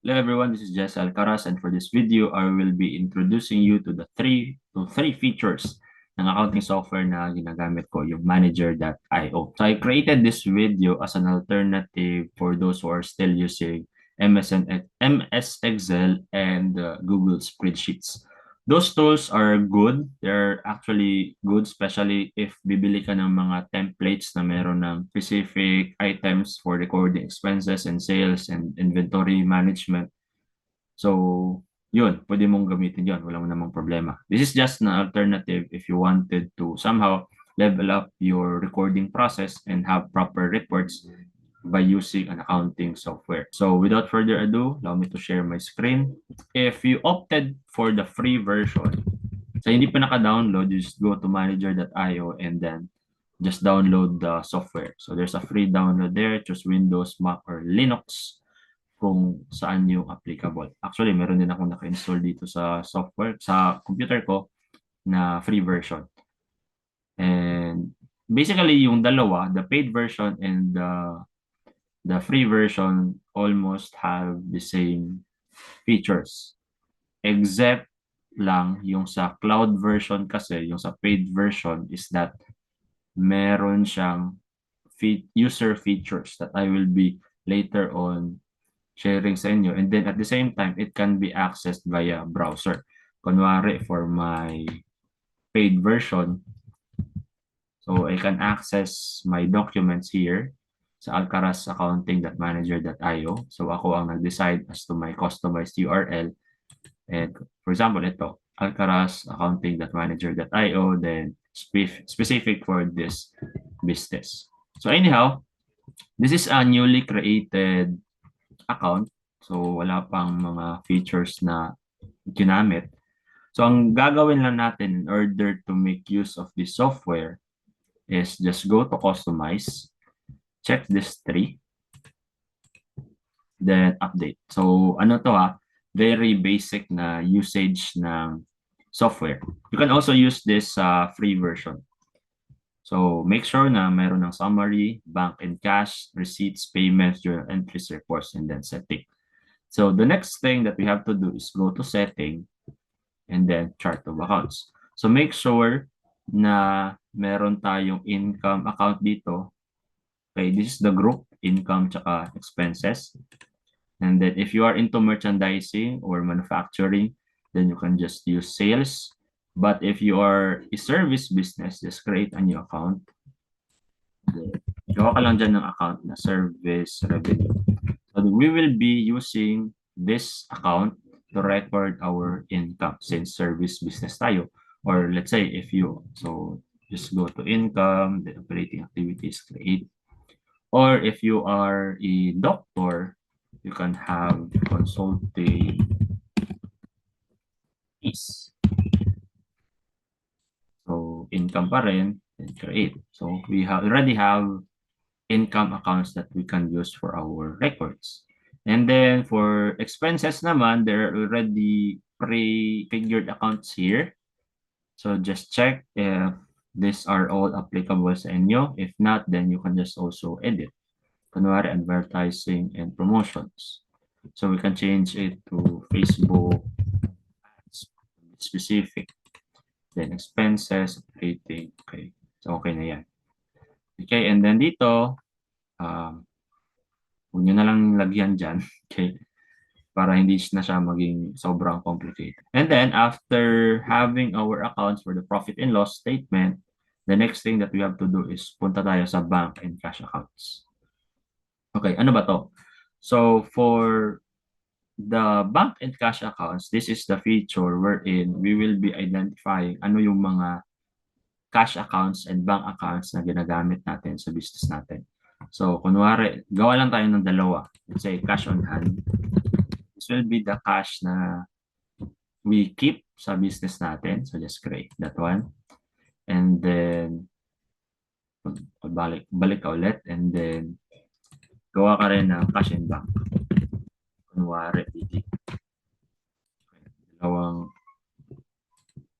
Hello everyone, this is Jess Alcaraz, and for this video, I will be introducing you to the three features ng accounting software na ginagamit ko, yung Manager.io. So I created this video as an alternative for those who are still using MS Excel and Google Spreadsheets. Those tools are good. They're actually good, especially if bibili ka ng mga templates na meron ng specific items for recording expenses and sales and inventory management. So, yun, pwede mong gamitin yun. Walang namang problema. This is just an alternative if you wanted to somehow level up your recording process and have proper reports by using an accounting software. So without further ado, allow me to share my screen. If you opted for the free version, so hindi pa naka-download, you just go to manager.io and then just download the software. So there's a free download there. Choose Windows, Mac, or Linux kung saan yung applicable. Actually, meron din ako naka-install dito sa software, sa computer ko na free version. And basically, yung dalawa, the paid version and the free version almost have the same features. Except lang yung sa cloud version kasi, yung sa paid version is that meron siyang user features that I will be later on sharing sa inyo. And then at the same time, it can be accessed via browser. Kunwari for my paid version, so I can access my documents here sa alcarazaccounting.manager.io. So ako ang nag-decide as to my customized URL. And for example, ito, alcarazaccounting.manager.io, then specific for this business. So anyhow, this is a newly created account. So wala pang mga features na ginamit. So ang gagawin lang natin in order to make use of this software is just go to customize, check this three, then update. So ano to very basic na usage ng software. You can also use this free version. So make sure na meron ng summary, bank and cash, receipts, payments, journal entries, reports, and then setting. So the next thing that we have to do is go to setting and then chart of accounts. So make sure na meron tayong income account dito. Okay, this is the group, income tsaka expenses. And then if you are into merchandising or manufacturing, then you can just use sales. But if you are a service business, just create a new account. Gawa ka lang dyan ng account na service revenue. So we will be using this account to record our income since service business tayo. Or let's say if you, so just go to income, the operating activities, create. Or if you are a doctor, you can have consulting fees. So income pa rin, and create. So we already have income accounts that we can use for our records. And then for expenses naman, there are already pre-figured accounts here. So just check if these are all applicable sa inyo. If not, then you can just also edit. Kunwari, advertising and promotions. So we can change it to Facebook ads, specific. Then expenses, rating. Okay. So okay na yan. Okay, and then dito, huwag nyo na lang lagyan dyan. Okay. Para hindi na siya maging sobrang complicated. And then, after having our accounts for the profit and loss statement, the next thing that we have to do is punta tayo sa bank and cash accounts. Okay, ano ba to? So, for the bank and cash accounts, this is the feature wherein we will be identifying ano yung mga cash accounts and bank accounts na ginagamit natin sa business natin. So, kunwari, gawa lang tayo ng dalawa. Let's say, cash on hand. This will be the cash na we keep sa business natin. So, just create that one. And then, balik ka ulit. And then, gawa ka rin ng cash and bank. Kunwari, dalawang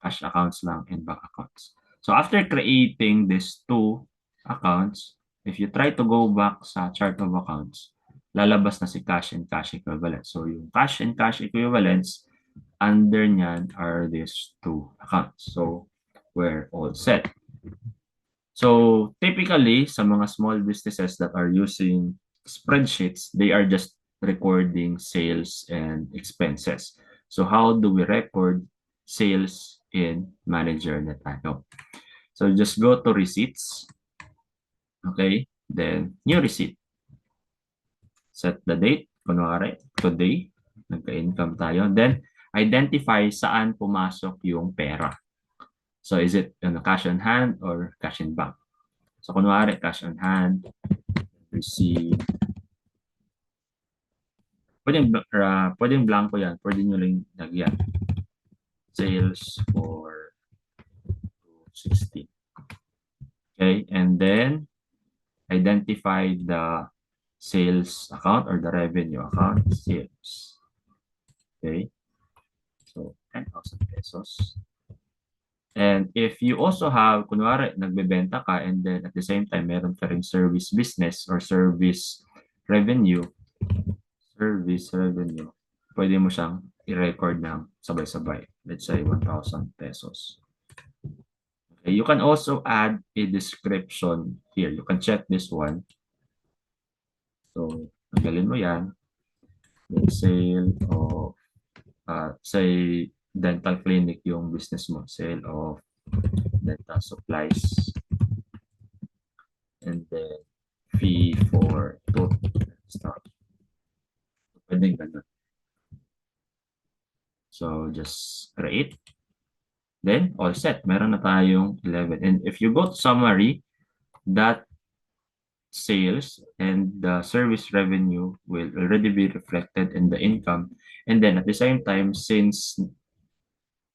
cash accounts lang and bank accounts. So, after creating these two accounts, if you try to go back sa chart of accounts, lalabas na si cash and cash equivalents. So yung cash and cash equivalents, under nyan are these two accounts. So we're all set. So typically, sa mga small businesses that are using spreadsheets, they are just recording sales and expenses. So how do we record sales in Manager.io? So just go to receipts. Okay, then new receipt. Set the date. Kunwari, today, nagka-income tayo. Then identify saan pumasok yung pera. So is it cash on hand or cash in bank? So kunwari, cash on hand, receive. Pwedeng blanco yan. Pwede nyo lang lagyan. Sales for 260. Okay, and then identify the sales account or the revenue account, sales. Okay, so 10,000 pesos. And if you also have, kunwari, nagbebenta ka and then at the same time, meron ka rin service business or service revenue, pwede mo siyang i-record ng sabay-sabay. Let's say 1,000 pesos. Okay, you can also add a description here. You can check this one. So, tanggalin mo yan. The sale of, say, dental clinic yung business mo. Sale of dental supplies. And then, fee for toothstock. Pwedeng ganun. So, just create. Then, all set. Meron na tayong 11. And if you go to summary, that sales and the service revenue will already be reflected in the income. And then, at the same time, since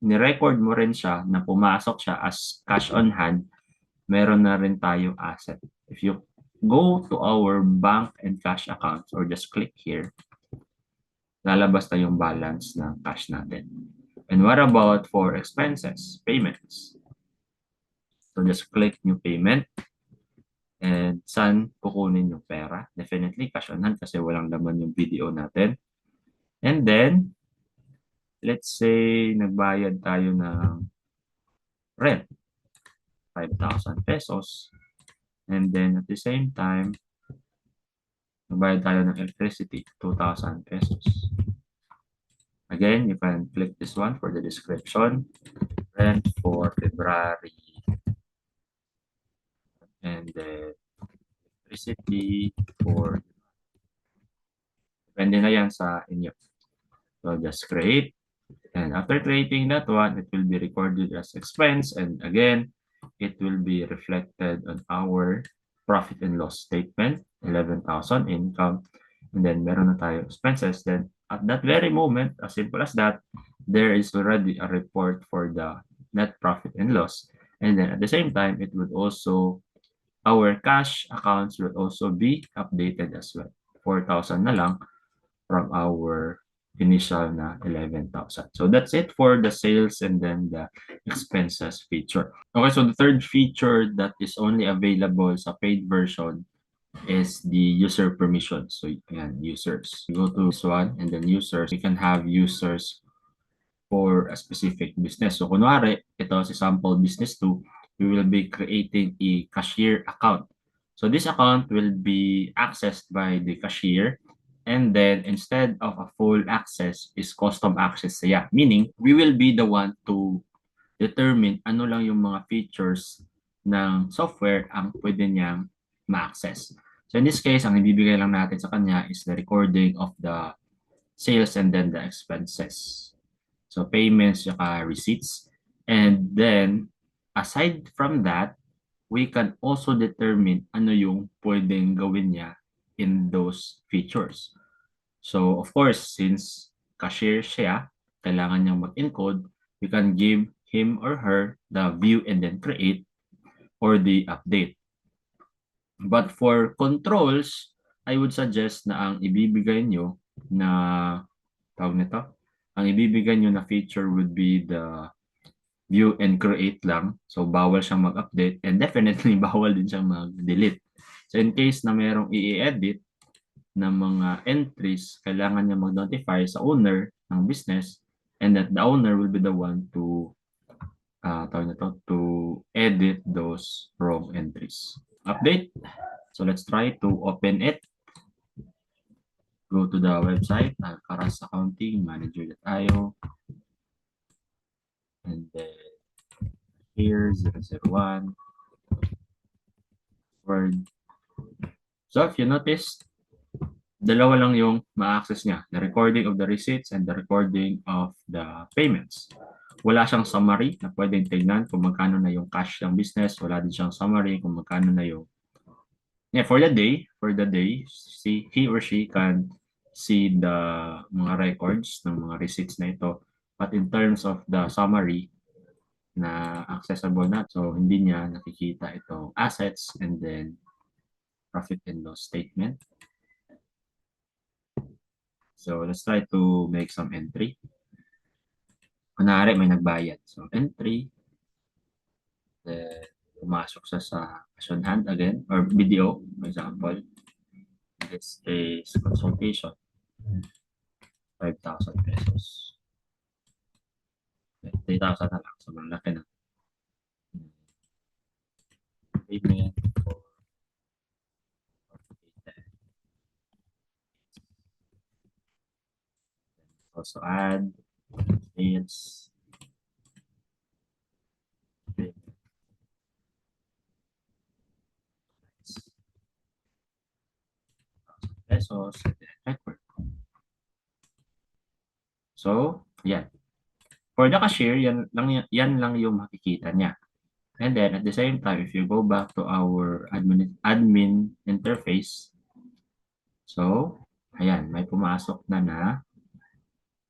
ni-record mo rin siya na pumasok siya as cash on hand, meron na rin tayong asset. If you go to our bank and cash accounts or just click here, lalabas na yung balance ng cash natin. And what about for expenses, payments? So just click new payment. And saan kukunin yung pera? Definitely cash on hand kasi walang laman yung video natin. And then, let's say nagbayad tayo ng rent, 5,000 pesos. And then at the same time, nagbayad tayo ng electricity, 2,000 pesos. Again, you can click this one for the description. Rent for February. And then electricity for, depende na yan sa inyo. So just create. And after creating that one, it will be recorded as expense. And again, it will be reflected on our profit and loss statement, 11,000 income. And then meron na tayo expenses. Then at that very moment, as simple as that, there is already a report for the net profit and loss. And then at the same time, it would also, our cash accounts will also be updated as well. 4,000 na lang from our initial na 11,000. So that's it for the sales and then the expenses feature. Okay, so the third feature that is only available sa paid version is the user permission. So yan, users. You go to this one and then users, you can have users for a specific business. So kunwari, ito si sample business 2, we will be creating a cashier account. So this account will be accessed by the cashier, and then instead of a full access is custom access siya. Meaning, we will be the one to determine ano lang yung mga features ng software ang pwede niyang ma-access. So in this case, ang ibibigay lang natin sa kanya is the recording of the sales and then the expenses. So payments, saka receipts. And then, aside from that, we can also determine ano yung pwedeng gawin niya in those features. So of course, since cashier siya, kailangan niyang mag-encode, you can give him or her the view and then create or the update. But for controls, I would suggest na ang ibibigay nyo na, tawag nito, ang ibibigay nyo na feature would be the view and create lang. So, bawal siyang mag-update and definitely bawal din siyang mag-delete. So, in case na merong i-edit, ng mga entries, kailangan niya mag-notify sa owner ng business, and that the owner will be the one to tawag na to edit those wrong entries. Update. So let's try to open it. Go to the website, Karas Accounting Manager.io, and then here 001 Word. So if you notice, dalawa lang yung ma-access niya, the recording of the receipts and the recording of the payments. Wala siyang summary na pwedeng tingnan kung magkano na yung cash ng business. Wala din siyang summary kung magkano na yung for the day, see, he or she can see the mga records ng mga receipts na ito. But in terms of the summary na accessible na, so hindi niya nakikita itong assets and then profit and loss statement. So let's try to make some entry. Kunwari may nagbayad. So entry, then pumasok siya sa cash on hand again, or BDO, for example. This is consultation. 5,000 pesos. 3,000 na lang. So, malaki na. Payment for also add sales. Pesos and then record. So, yan. For the cashier, yan lang yung makikita niya. And then at the same time, if you go back to our admin interface, so, ayan, may pumasok na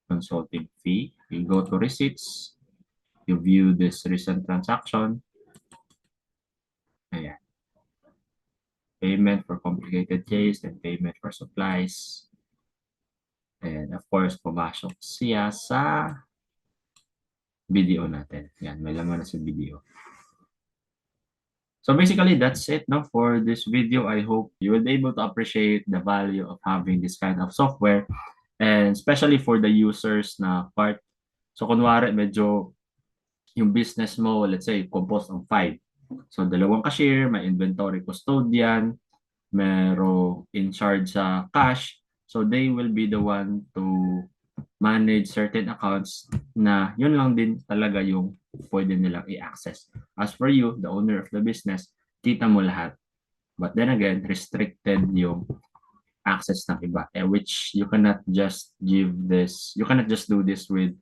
consulting fee. You go to receipts, you view this recent transaction. Ayan. Payment for complicated case and payment for supplies. And of course, pumasok siya sa video natin. Yan, may laman na sa video. So basically, that's it no, for this video. I hope you will be able to appreciate the value of having this kind of software, and especially for the users na part. So kunwari, medyo yung business mo, let's say, composed of 5. So dalawang cashier, may inventory custodian, merong in charge sa cash. So they will be the one to manage certain accounts na yun lang din talaga yung pwede nilang i-access. As for you, the owner of the business, kita mo lahat. But then again, restricted yung access ng iba, which you cannot just do this with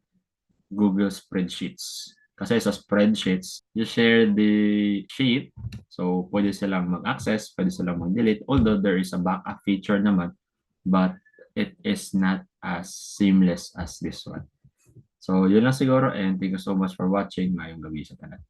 Google Spreadsheets. Kasi sa spreadsheets, you share the sheet, so pwede silang mag-access, pwede silang mag-delete, although there is a backup feature naman, but it is not as seamless as this one. So yun lang siguro, and thank you so much for watching. Mayong gabi sa tanan.